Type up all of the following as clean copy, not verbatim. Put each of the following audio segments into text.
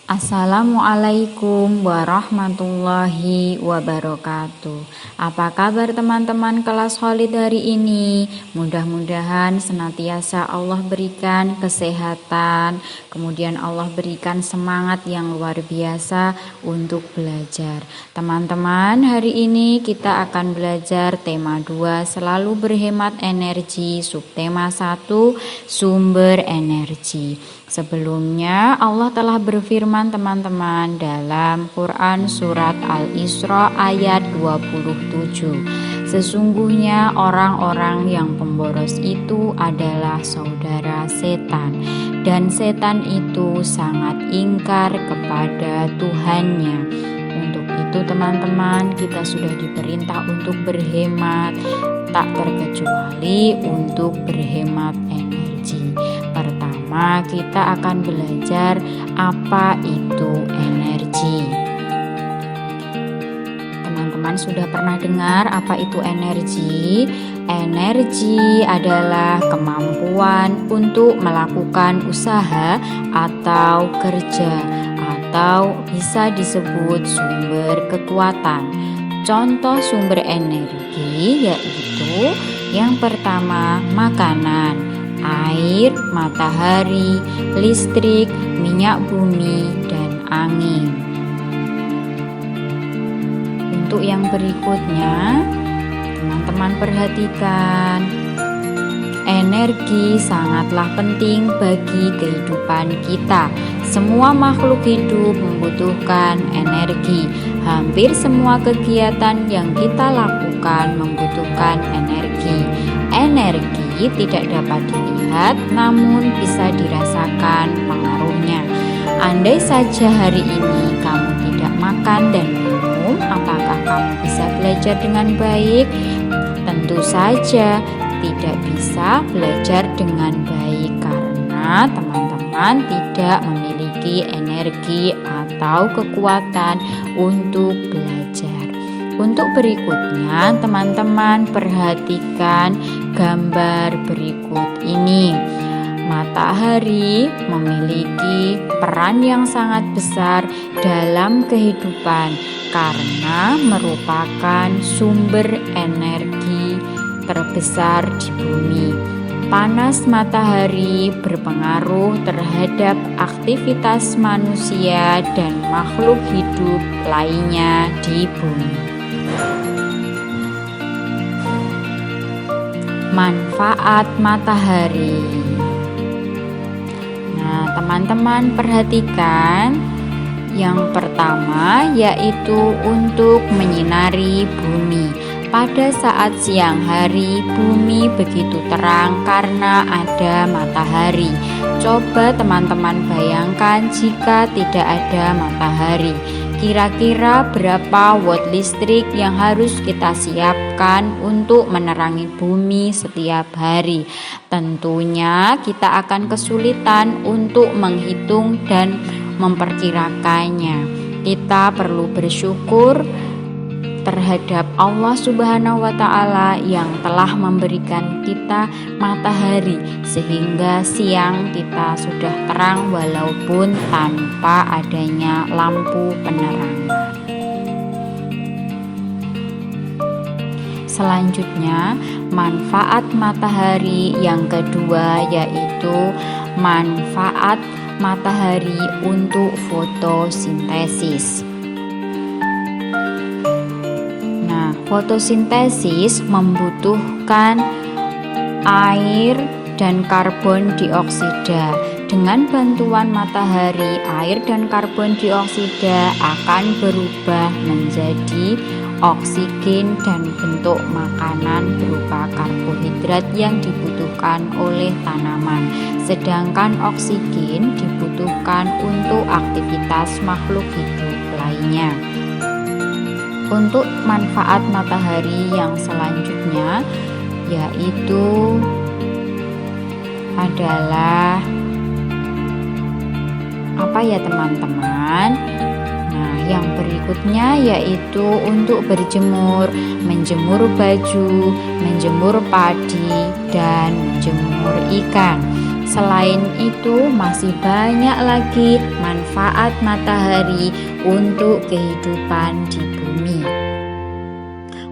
Assalamualaikum warahmatullahi wabarakatuh. Apa kabar teman-teman kelas Khalid hari ini? Mudah-mudahan senantiasa Allah berikan kesehatan, kemudian Allah berikan semangat yang luar biasa untuk belajar. Teman-teman, hari ini kita akan belajar tema 2, selalu berhemat energi, subtema 1, sumber energi. Sebelumnya Allah telah berfirman teman-teman dalam Quran surat Al-Isra ayat 27. Sesungguhnya orang-orang yang pemboros itu adalah saudara setan, dan setan itu sangat ingkar kepada Tuhannya. Untuk itu teman-teman, kita sudah diperintah untuk berhemat, tak terkecuali untuk berhemat energi. Pertama, kita akan belajar apa itu energi. Teman-teman sudah pernah dengar apa itu energi? Energi adalah kemampuan untuk melakukan usaha atau kerja, atau bisa disebut sumber kekuatan. Contoh sumber energi yaitu yang pertama, makanan, air, matahari, listrik, minyak bumi, dan angin. Untuk yang berikutnya, teman-teman perhatikan, energi sangatlah penting bagi kehidupan kita. Semua makhluk hidup membutuhkan energi. Hampir semua kegiatan yang kita lakukan membutuhkan energi. Energi tidak dapat dilihat, namun bisa dirasakan pengaruhnya. Andai saja hari ini kamu tidak makan dan minum, apakah kamu bisa belajar dengan baik? Tentu saja tidak bisa belajar dengan baik karena teman-teman tidak memiliki energi atau kekuatan untuk belajar. Untuk berikutnya, teman-teman perhatikan gambar berikut ini. Matahari memiliki peran yang sangat besar dalam kehidupan karena merupakan sumber energi terbesar di bumi. Panas matahari berpengaruh terhadap aktivitas manusia dan makhluk hidup lainnya di bumi. Manfaat matahari. Nah, teman-teman perhatikan, yang pertama yaitu untuk menyinari bumi. Pada saat siang hari, bumi begitu terang karena ada matahari. Coba teman-teman bayangkan jika tidak ada matahari. Kira-kira berapa watt listrik yang harus kita siapkan untuk menerangi bumi setiap hari? Tentunya kita akan kesulitan untuk menghitung dan memperkirakannya. Kita perlu bersyukur terhadap Allah Subhanahu wa Ta'ala yang telah memberikan kita matahari sehingga siang kita sudah terang walaupun tanpa adanya lampu penerangan. Selanjutnya, manfaat matahari yang kedua yaitu manfaat matahari untuk fotosintesis. Fotosintesis membutuhkan air dan karbon dioksida. Dengan bantuan matahari, air dan karbon dioksida akan berubah menjadi oksigen dan bentuk makanan berupa karbohidrat yang dibutuhkan oleh tanaman. Sedangkan oksigen dibutuhkan untuk aktivitas makhluk hidup lainnya. Untuk manfaat matahari yang selanjutnya yaitu adalah apa ya teman-teman? Nah, yang berikutnya yaitu untuk berjemur, menjemur baju, menjemur padi, dan menjemur ikan. Selain itu, masih banyak lagi manfaat matahari untuk kehidupan di bumi.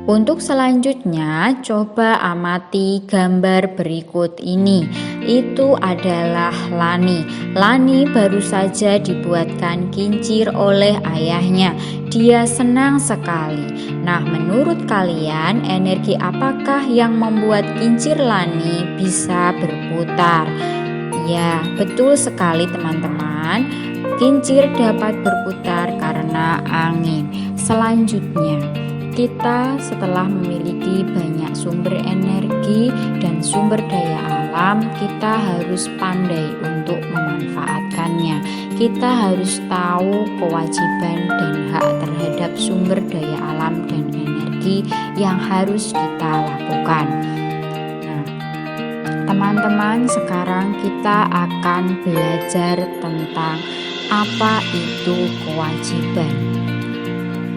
Untuk selanjutnya, coba amati gambar berikut ini. Itu adalah Lani. Lani baru saja dibuatkan kincir oleh ayahnya. Dia senang sekali. Nah, menurut kalian, energi apakah yang membuat kincir Lani bisa berputar? Ya, betul sekali teman-teman. Kincir dapat berputar karena angin. Selanjutnya, kita setelah memiliki banyak sumber energi dan sumber daya alam, kita harus pandai untuk memanfaatkannya. Kita harus tahu kewajiban dan hak terhadap sumber daya alam dan energi yang harus kita lakukan. Nah, teman-teman, sekarang kita akan belajar tentang apa itu kewajiban.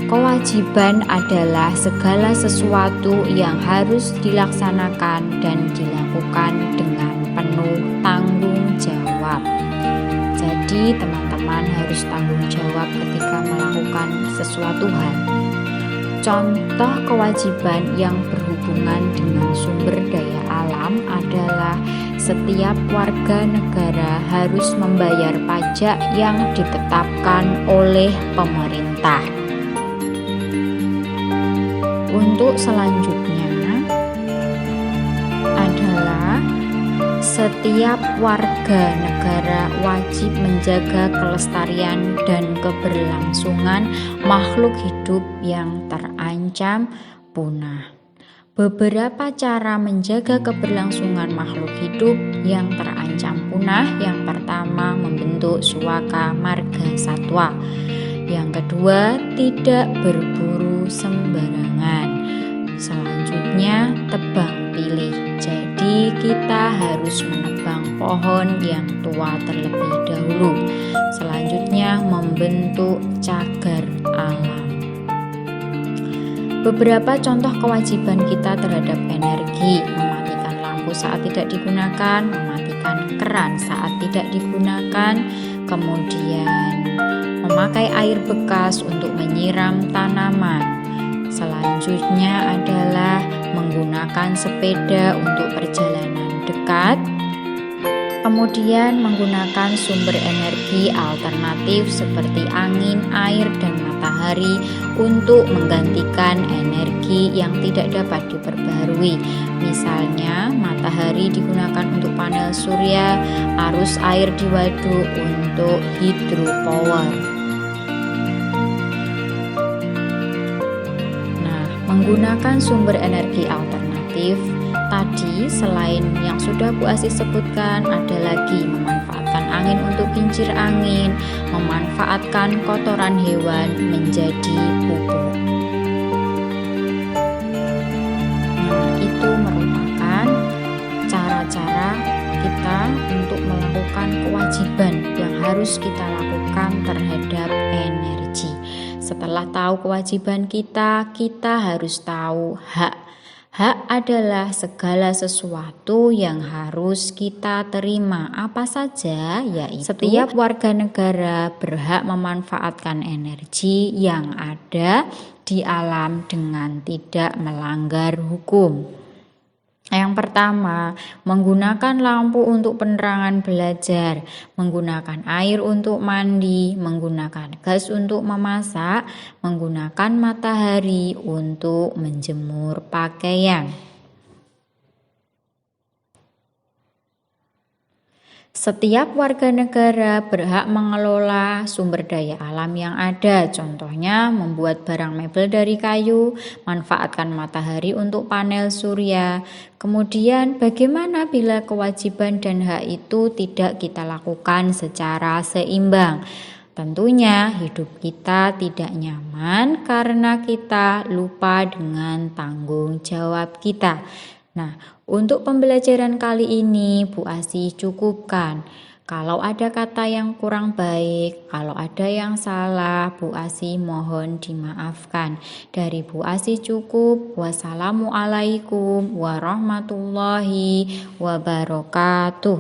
Kewajiban adalah segala sesuatu yang harus dilaksanakan dan dilakukan dengan penuh tanggung jawab. Jadi teman-teman harus tanggung jawab ketika melakukan sesuatu hal. Contoh kewajiban yang berhubungan dengan sumber daya alam adalah setiap warga negara harus membayar pajak yang ditetapkan oleh pemerintah. Untuk selanjutnya adalah setiap warga negara wajib menjaga kelestarian dan keberlangsungan makhluk hidup yang terancam punah. Beberapa cara menjaga keberlangsungan makhluk hidup yang terancam punah. Yang pertama, membentuk suaka marga satwa. Yang kedua, tidak berburu sembarangan. Selanjutnya, tebang pilih. Jadi kita harus menebang pohon yang tua terlebih dahulu. Selanjutnya, membentuk cagar alam. Beberapa contoh kewajiban kita terhadap energi: mematikan lampu saat tidak digunakan, mematikan keran saat tidak digunakan, kemudian memakai air bekas untuk menyiram tanaman. Selanjutnya adalah menggunakan sepeda untuk perjalanan dekat. Kemudian menggunakan sumber energi alternatif seperti angin, air, dan matahari untuk menggantikan energi yang tidak dapat diperbarui. Misalnya, matahari digunakan untuk panel surya, arus air di waduk untuk hydropower. Nah, menggunakan sumber energi alternatif tadi, selain yang sudah Bu Asih sebutkan, ada lagi memanfaatkan angin untuk kincir angin, memanfaatkan kotoran hewan menjadi pupuk. Nah, itu merupakan cara-cara kita untuk melakukan kewajiban yang harus kita lakukan terhadap energi. Setelah tahu kewajiban kita harus tahu hak. Hak adalah segala sesuatu yang harus kita terima. Apa saja? Yaitu setiap warga negara berhak memanfaatkan energi yang ada di alam dengan tidak melanggar hukum. Yang pertama, menggunakan lampu untuk penerangan belajar, menggunakan air untuk mandi, menggunakan gas untuk memasak, menggunakan matahari untuk menjemur pakaian. Setiap warga negara berhak mengelola sumber daya alam yang ada. Contohnya, membuat barang mebel dari kayu, manfaatkan matahari untuk panel surya. Kemudian, bagaimana bila kewajiban dan hak itu tidak kita lakukan secara seimbang? Tentunya hidup kita tidak nyaman karena kita lupa dengan tanggung jawab kita. Nah, untuk pembelajaran kali ini Bu Asih cukupkan. Kalau ada kata yang kurang baik, kalau ada yang salah, Bu Asih mohon dimaafkan. Dari Bu Asih cukup. Wassalamualaikum warahmatullahi wabarakatuh.